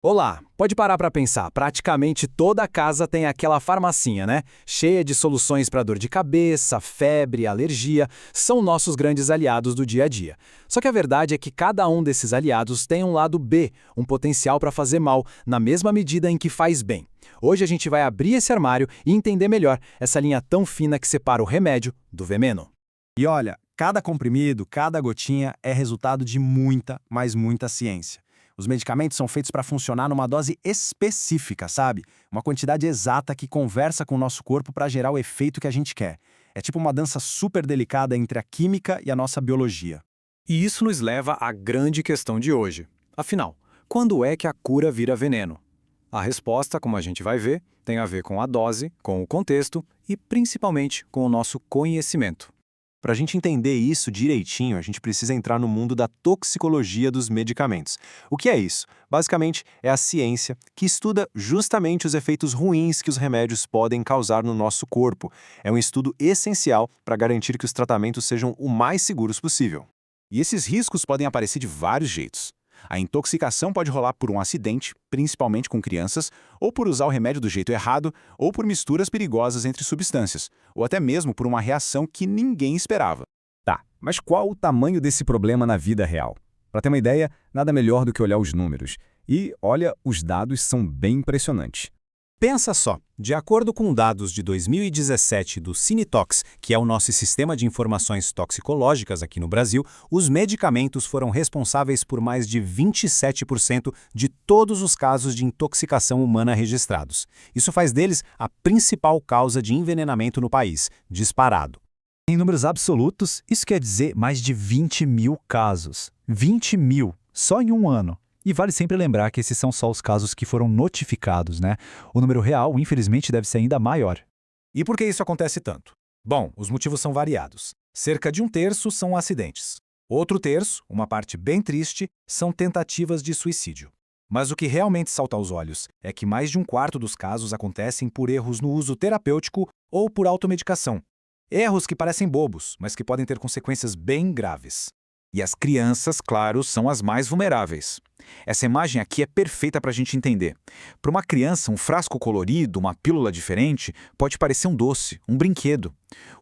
Olá, pode parar para pensar. Praticamente toda casa tem aquela farmacinha, né? Cheia de soluções para dor de cabeça, febre, alergia, são nossos grandes aliados do dia a dia. Só que a verdade é que cada um desses aliados tem um lado B, um potencial para fazer mal, na mesma medida em que faz bem. Hoje a gente vai abrir esse armário e entender melhor essa linha tão fina que separa o remédio do veneno. E olha, cada comprimido, cada gotinha é resultado de muita, mas muita ciência. Os medicamentos são feitos para funcionar numa dose específica, sabe? Uma quantidade exata que conversa com o nosso corpo para gerar o efeito que a gente quer. É tipo uma dança super delicada entre a química e a nossa biologia. E isso nos leva à grande questão de hoje. Afinal, quando é que a cura vira veneno? A resposta, como a gente vai ver, tem a ver com a dose, com o contexto e principalmente com o nosso conhecimento. Para a gente entender isso direitinho, a gente precisa entrar no mundo da toxicologia dos medicamentos. O que é isso? Basicamente, é a ciência que estuda justamente os efeitos ruins que os remédios podem causar no nosso corpo. É um estudo essencial para garantir que os tratamentos sejam o mais seguros possível. E esses riscos podem aparecer de vários jeitos. A intoxicação pode rolar por um acidente, principalmente com crianças, ou por usar o remédio do jeito errado, ou por misturas perigosas entre substâncias, ou até mesmo por uma reação que ninguém esperava. Tá, mas qual o tamanho desse problema na vida real? Para ter uma ideia, nada melhor do que olhar os números. E, olha, os dados são bem impressionantes. Pensa só, de acordo com dados de 2017 do Cinetox, que é o nosso sistema de informações toxicológicas aqui no Brasil, os medicamentos foram responsáveis por mais de 27% de todos os casos de intoxicação humana registrados. Isso faz deles a principal causa de envenenamento no país, disparado. Em números absolutos, isso quer dizer mais de 20 mil casos. 20 mil, só em um ano. E vale sempre lembrar que esses são só os casos que foram notificados, né? O número real, infelizmente, deve ser ainda maior. E por que isso acontece tanto? Bom, os motivos são variados. Cerca de um terço são acidentes. Outro terço, uma parte bem triste, são tentativas de suicídio. Mas o que realmente salta aos olhos é que mais de um quarto dos casos acontecem por erros no uso terapêutico ou por automedicação. Erros que parecem bobos, mas que podem ter consequências bem graves. E as crianças, claro, são as mais vulneráveis. Essa imagem aqui é perfeita para a gente entender. Para uma criança, um frasco colorido, uma pílula diferente, pode parecer um doce, um brinquedo.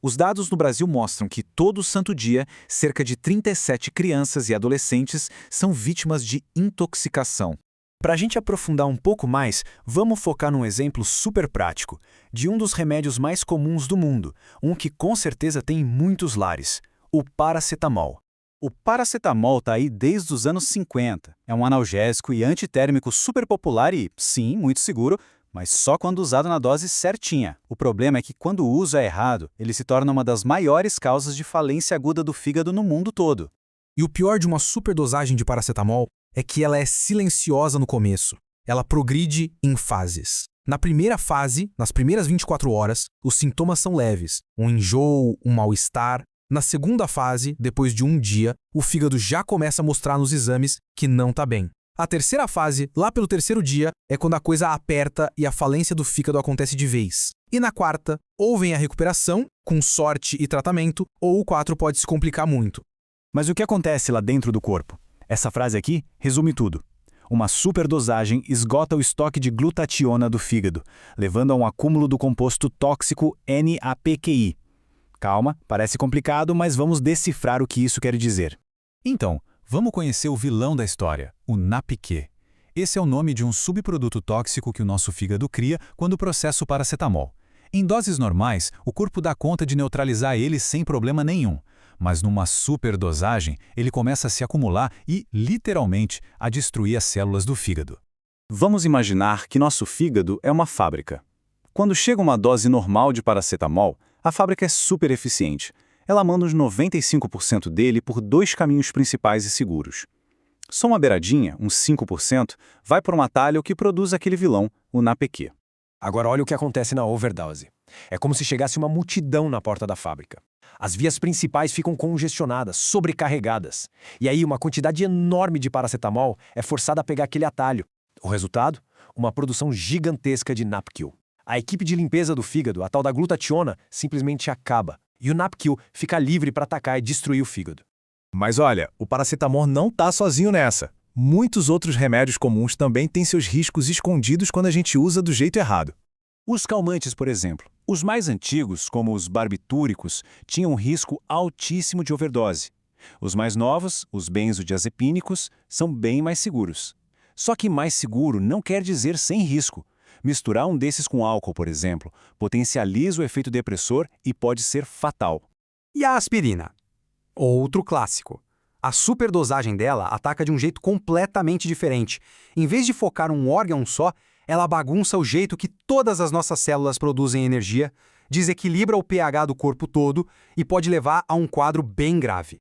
Os dados no Brasil mostram que todo santo dia, cerca de 37 crianças e adolescentes são vítimas de intoxicação. Para a gente aprofundar um pouco mais, vamos focar num exemplo super prático, de um dos remédios mais comuns do mundo, um que com certeza tem em muitos lares, o paracetamol. O paracetamol está aí desde os anos 50. É um analgésico e antitérmico super popular e, sim, muito seguro, mas só quando usado na dose certinha. O problema é que quando o uso é errado, ele se torna uma das maiores causas de falência aguda do fígado no mundo todo. E o pior de uma superdosagem de paracetamol é que ela é silenciosa no começo. Ela progride em fases. Na primeira fase, nas primeiras 24 horas, os sintomas são leves, um enjoo, um mal-estar. Na segunda fase, depois de um dia, o fígado já começa a mostrar nos exames que não está bem. A terceira fase, lá pelo terceiro dia, é quando a coisa aperta e a falência do fígado acontece de vez. E na quarta, ou vem a recuperação, com sorte e tratamento, ou o quadro pode se complicar muito. Mas o que acontece lá dentro do corpo? Essa frase aqui resume tudo. Uma superdosagem esgota o estoque de glutationa do fígado, levando a um acúmulo do composto tóxico NAPQI. Calma, parece complicado, mas vamos decifrar o que isso quer dizer. Então, vamos conhecer o vilão da história, o NAPQ. Esse é o nome de um subproduto tóxico que o nosso fígado cria quando processa o paracetamol. Em doses normais, o corpo dá conta de neutralizar ele sem problema nenhum. Mas numa superdosagem, ele começa a se acumular e, literalmente, a destruir as células do fígado. Vamos imaginar que nosso fígado é uma fábrica. Quando chega uma dose normal de paracetamol, a fábrica é super eficiente. Ela manda uns 95% dele por dois caminhos principais e seguros. Só uma beiradinha, uns 5%, vai por um atalho que produz aquele vilão, o NAPQ. Agora olha o que acontece na overdose. É como se chegasse uma multidão na porta da fábrica. As vias principais ficam congestionadas, sobrecarregadas. E aí uma quantidade enorme de paracetamol é forçada a pegar aquele atalho. O resultado? Uma produção gigantesca de NAPQ. A equipe de limpeza do fígado, a tal da glutationa, simplesmente acaba. E o NAPQ fica livre para atacar e destruir o fígado. Mas olha, o paracetamol não está sozinho nessa. muitos outros remédios comuns também têm seus riscos escondidos quando a gente usa do jeito errado. Os calmantes, por exemplo. Os mais antigos, como os barbitúricos, tinham um risco altíssimo de overdose. Os mais novos, os benzodiazepínicos, são bem mais seguros. Só que mais seguro não quer dizer sem risco. Misturar um desses com álcool, por exemplo, potencializa o efeito depressor e pode ser fatal. E a aspirina? Outro clássico. A superdosagem dela ataca de um jeito completamente diferente. Em vez de focar um órgão só, ela bagunça o jeito que todas as nossas células produzem energia, desequilibra o pH do corpo todo e pode levar a um quadro bem grave.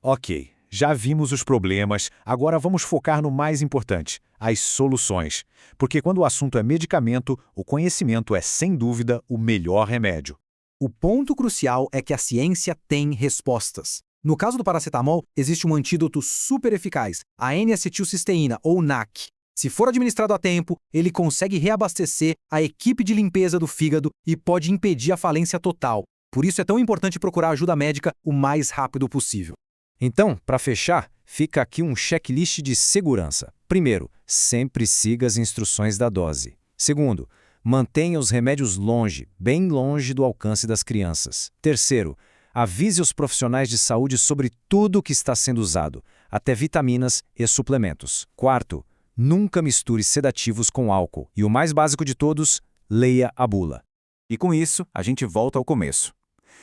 Ok, já vimos os problemas, agora vamos focar no mais importante, as soluções. Porque quando o assunto é medicamento, o conhecimento é, sem dúvida, o melhor remédio. O ponto crucial é que a ciência tem respostas. No caso do paracetamol, existe um antídoto super eficaz, a N-acetilcisteína, ou NAC. Se for administrado a tempo, ele consegue reabastecer a equipe de limpeza do fígado e pode impedir a falência total. Por isso é tão importante procurar ajuda médica o mais rápido possível. Então, para fechar, fica aqui um checklist de segurança. Primeiro, sempre siga as instruções da dose. Segundo, mantenha os remédios longe, bem longe do alcance das crianças. Terceiro, avise os profissionais de saúde sobre tudo o que está sendo usado, até vitaminas e suplementos. Quarto, nunca misture sedativos com álcool. E o mais básico de todos, leia a bula. E com isso, a gente volta ao começo.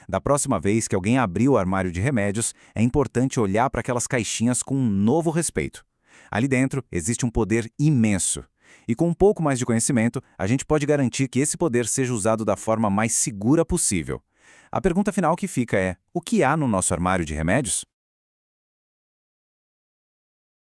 Da próxima vez que alguém abrir o armário de remédios, é importante olhar para aquelas caixinhas com um novo respeito. Ali dentro existe um poder imenso. E com um pouco mais de conhecimento, a gente pode garantir que esse poder seja usado da forma mais segura possível. A pergunta final que fica é: o que há no nosso armário de remédios?